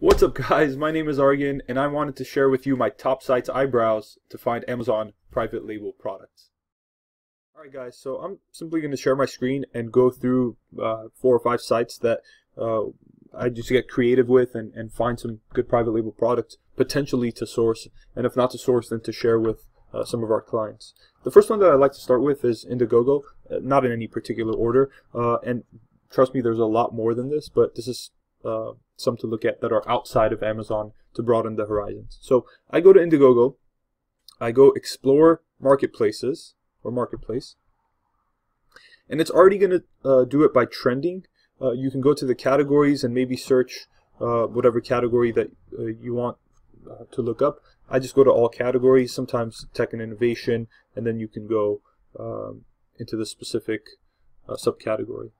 What's up guys, my name is Argin and I wanted to share with you my top sites I browse to find Amazon private label products. Alright guys, so I'm simply going to share my screen and go through 4 or 5 sites that I just get creative with and find some good private label products potentially to source, and if not to source then to share with some of our clients. The first one that I'd like to start with is IndieGoGo, not in any particular order, and trust me, there's a lot more than this, but this is some to look at that are outside of Amazon to broaden the horizons. So I go to IndieGoGo, I go explore marketplaces or marketplace, and it's already going to do it by trending. You can go to the categories and maybe search whatever category that you want to look up. I just go to all categories, sometimes tech and innovation, and then you can go into the specific subcategory.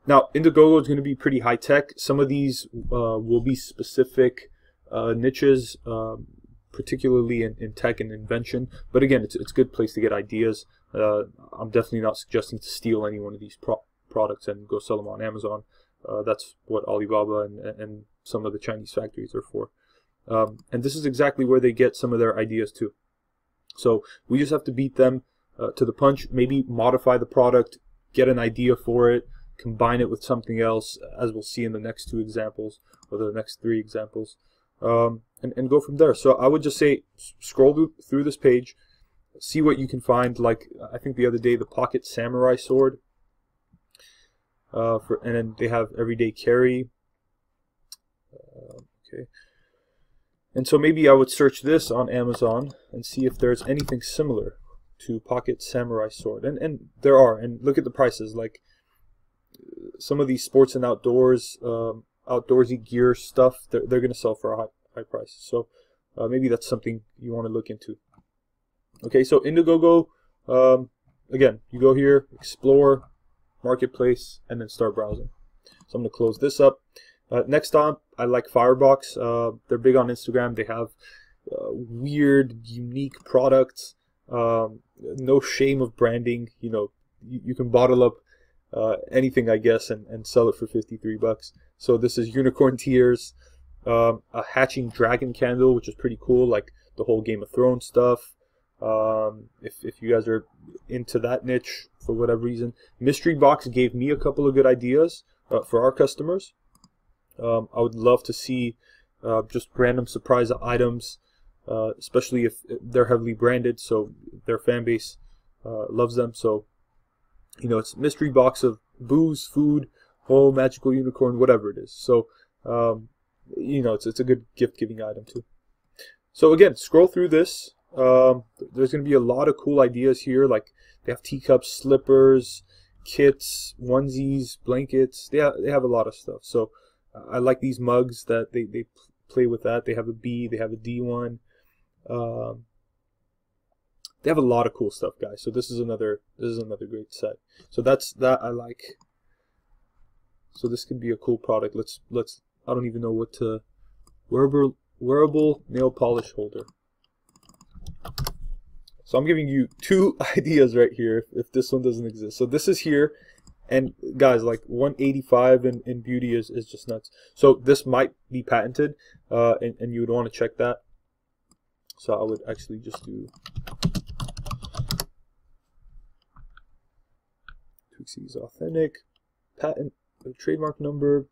Now, IndieGoGo is going to be pretty high tech. Some of these will be specific niches, particularly in tech and invention. But again, it's a good place to get ideas. I'm definitely not suggesting to steal any one of these products and go sell them on Amazon. That's what Alibaba and some of the Chinese factories are for. And this is exactly where they get some of their ideas too. So we just have to beat them to the punch, maybe modify the product, get an idea for it, combine it with something else, as we'll see in the next 2 examples, or the next 3 examples, and go from there. So I would just say, scroll through this page, see what you can find. Like, I think the other day, the pocket samurai sword, and then they have everyday carry. Okay. And so maybe I would search this on Amazon and see if there's anything similar to pocket samurai sword. And there are, and look at the prices. Like, some of these sports and outdoors, outdoorsy gear stuff, they're going to sell for a high price. So maybe that's something you want to look into. Okay, so IndieGoGo, again, you go here, explore, marketplace, and then start browsing. So I'm going to close this up. Next up, I like Firebox. They're big on Instagram. They have weird, unique products. No shame of branding. You know, you can bottle up anything, I guess, and sell it for 53 bucks. So this is unicorn tears, a hatching dragon candle, which is pretty cool, like the whole Game of Thrones stuff. If you guys are into that niche for whatever reason. Mystery Box gave me a couple of good ideas for our customers. I would love to see just random surprise items, especially if they're heavily branded, so their fan base loves them. So, you know, it's mystery box of booze, food, whole magical unicorn, whatever it is. So, you know, it's a good gift-giving item too. So again, scroll through this. There's going to be a lot of cool ideas here. Like, they have teacups, slippers, kits, onesies, blankets. They have a lot of stuff. So I like these mugs that they play with that. They have a B, they have a D one. They have a lot of cool stuff, guys. So this is another great set. So that I like. So this could be a cool product. Let's I don't even know what to wearable nail polish holder. So I'm giving you 2 ideas right here if this one doesn't exist. So this is here, and guys, like 185 in beauty is just nuts. So this might be patented, and you would want to check that. So I would actually just do is authentic, patent, trademark number,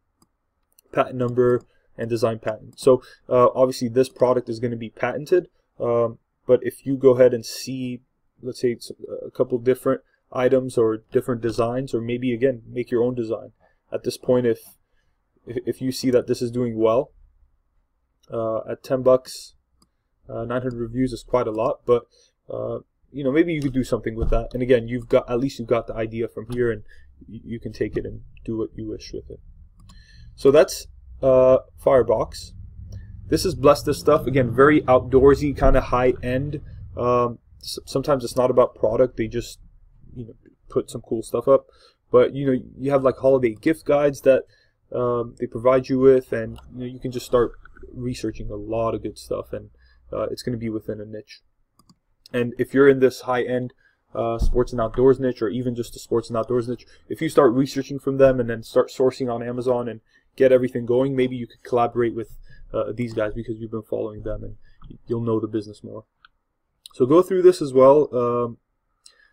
patent number, and design patent. So obviously this product is going to be patented, but if you go ahead and see, let's say it's a couple different items or different designs, or maybe again make your own design. At this point, if you see that this is doing well, at 10 bucks, 900 reviews is quite a lot, but you know, maybe you could do something with that. And again, at least you've got the idea from here, and you can take it and do what you wish with it. So that's Firebox. This is Bless This Stuff. Again, very outdoorsy, kind of high end. Sometimes it's not about product; they just, you know, put some cool stuff up. But you know, you have like holiday gift guides that they provide you with, and you know, you can just start researching a lot of good stuff, and it's going to be within a niche. And if you're in this high-end sports and outdoors niche, or even just the sports and outdoors niche, if you start researching from them and then start sourcing on Amazon and get everything going, maybe you could collaborate with these guys because you've been following them and you'll know the business more. So go through this as well.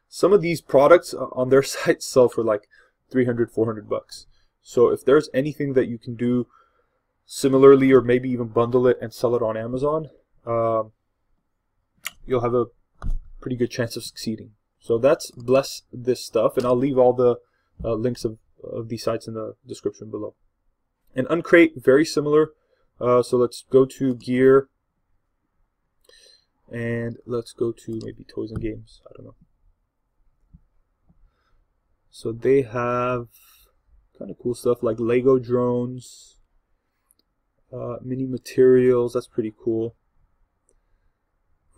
Some of these products on their site sell for like 300, 400 bucks. So if there's anything that you can do similarly, or maybe even bundle it and sell it on Amazon, you'll have a pretty good chance of succeeding. So that's Bless This Stuff, and I'll leave all the links of these sites in the description below. And Uncrate, very similar. So let's go to gear, and let's go to maybe toys and games. I don't know. So they have kind of cool stuff like Lego drones, mini materials. That's pretty cool.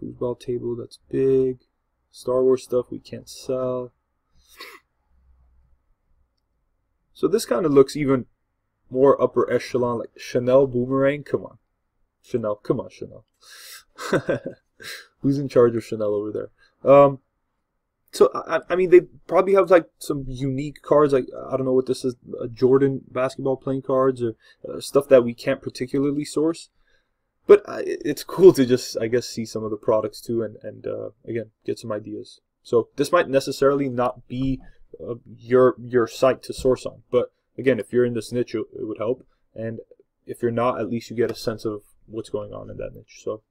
Foosball table. That's big. Star Wars stuff we can't sell. So this kind of looks even more upper echelon, like Chanel boomerang. Come on, Chanel. Come on, Chanel. Who's in charge of Chanel over there? So I mean, they probably have like some unique cards. Like, I don't know what this is, Jordan basketball playing cards, or stuff that we can't particularly source. But it's cool to just, I guess, see some of the products too, and again, get some ideas. So this might necessarily not be your site to source on, but again, if you're in this niche, it would help. And if you're not, at least you get a sense of what's going on in that niche. So,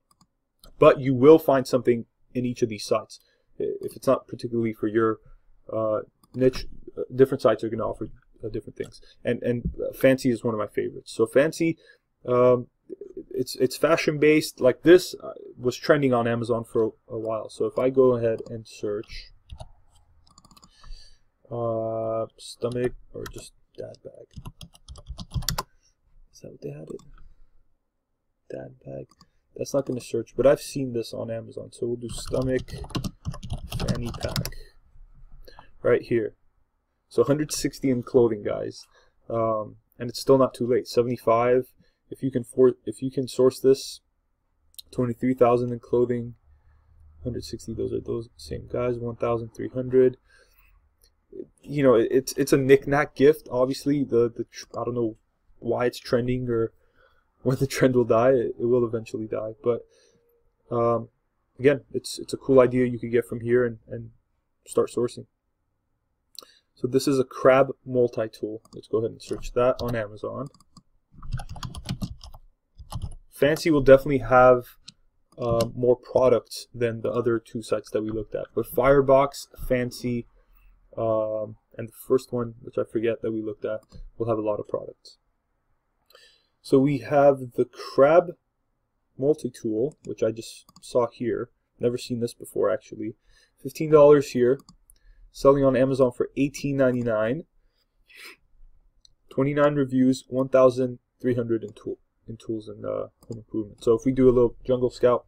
but you will find something in each of these sites. If it's not particularly for your niche, different sites are going to offer different things. And Fancy is one of my favorites. So Fancy, it's fashion based. Like this was trending on Amazon for a while. So if I go ahead and search stomach, or just dad bag. Is that what they had it? Dad bag. That's not going to search, but I've seen this on Amazon. So we'll do stomach fanny pack right here. So 160 in clothing, guys, and it's still not too late. 75. If you can source this, 23,000 in clothing, 160. Those are those same guys. 1,300. You know, it's a knick-knack gift. Obviously, I don't know why it's trending or when the trend will die. It will eventually die. But again, it's a cool idea you could get from here and start sourcing. So this is a crab multi-tool. Let's go ahead and search that on Amazon. Fancy will definitely have more products than the other two sites that we looked at. But Firebox, Fancy, and the first one, which I forget that we looked at, will have a lot of products. So we have the crab multi-tool, which I just saw here. Never seen this before, actually. $15 here. Selling on Amazon for $18.99. 29 reviews, 1,300 in tools and home improvement. So if we do a little Jungle Scout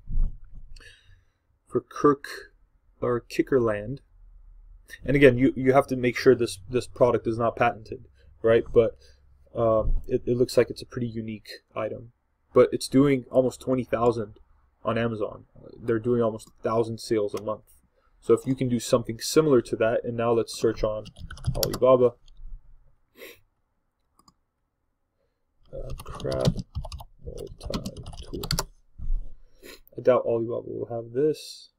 for Kickerland, and again, you have to make sure this product is not patented, right? But it looks like it's a pretty unique item. But it's doing almost 20,000 on Amazon. They're doing almost 1,000 sales a month. So if you can do something similar to that, and now let's search on Alibaba. Crab multi-tool. I doubt Alibaba will have this.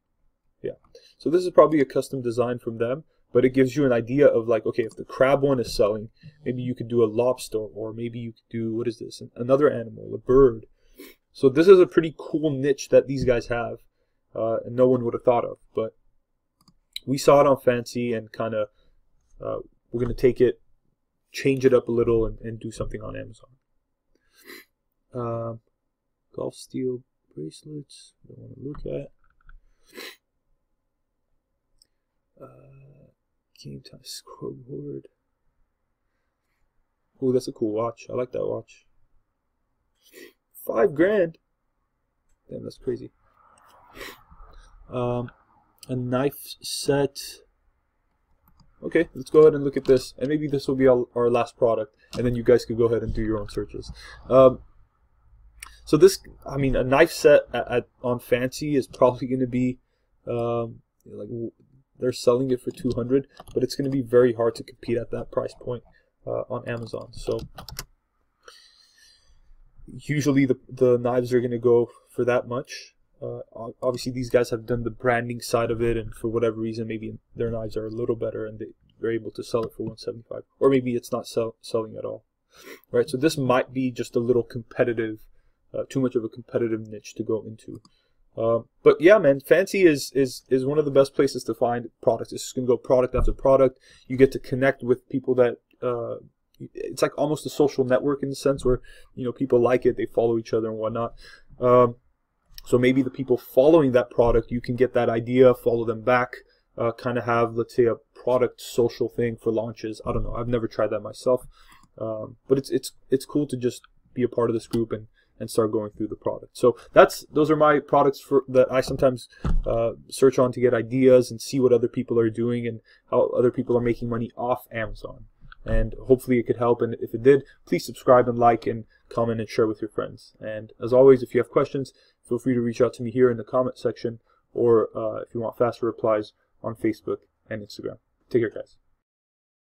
Yeah. So this is probably a custom design from them, but it gives you an idea of like, okay, if the crab one is selling, maybe you could do a lobster, or maybe you could do, what is this? Another animal, a bird. So this is a pretty cool niche that these guys have, and no one would have thought of. But we saw it on Fancy, and kind of we're going to take it, change it up a little, and do something on Amazon. Golf steel bracelets, don't want to look at. Game time scoreboard. Oh, that's a cool watch. I like that watch. $5 grand. Damn, that's crazy. A knife set. Okay, let's go ahead and look at this, and maybe this will be our last product, and then you guys could go ahead and do your own searches. So this, I mean, a knife set on Fancy is probably going to be like, they're selling it for $200, but it's going to be very hard to compete at that price point on Amazon. So usually the knives are going to go for that much. Obviously these guys have done the branding side of it, and for whatever reason maybe their knives are a little better and they're able to sell it for $175, or maybe it's not selling at all, right? So this might be just a little competitive, too much of a competitive niche to go into. But yeah, man, Fancy is one of the best places to find products. It's just gonna go product after product. You get to connect with people that it's like almost a social network in the sense where, you know, people like it, they follow each other and whatnot. So maybe the people following that product, you can get that idea, follow them back, kind of have, let's say, a product social thing for launches. I don't know. I've never tried that myself, but it's cool to just be a part of this group and start going through the product. So those are my products that I sometimes search on to get ideas and see what other people are doing and how other people are making money off Amazon. And hopefully it could help. And if it did, please subscribe and like and comment and share with your friends. And as always, if you have questions, feel free to reach out to me here in the comment section, or if you want faster replies, on Facebook and Instagram. Take care, guys.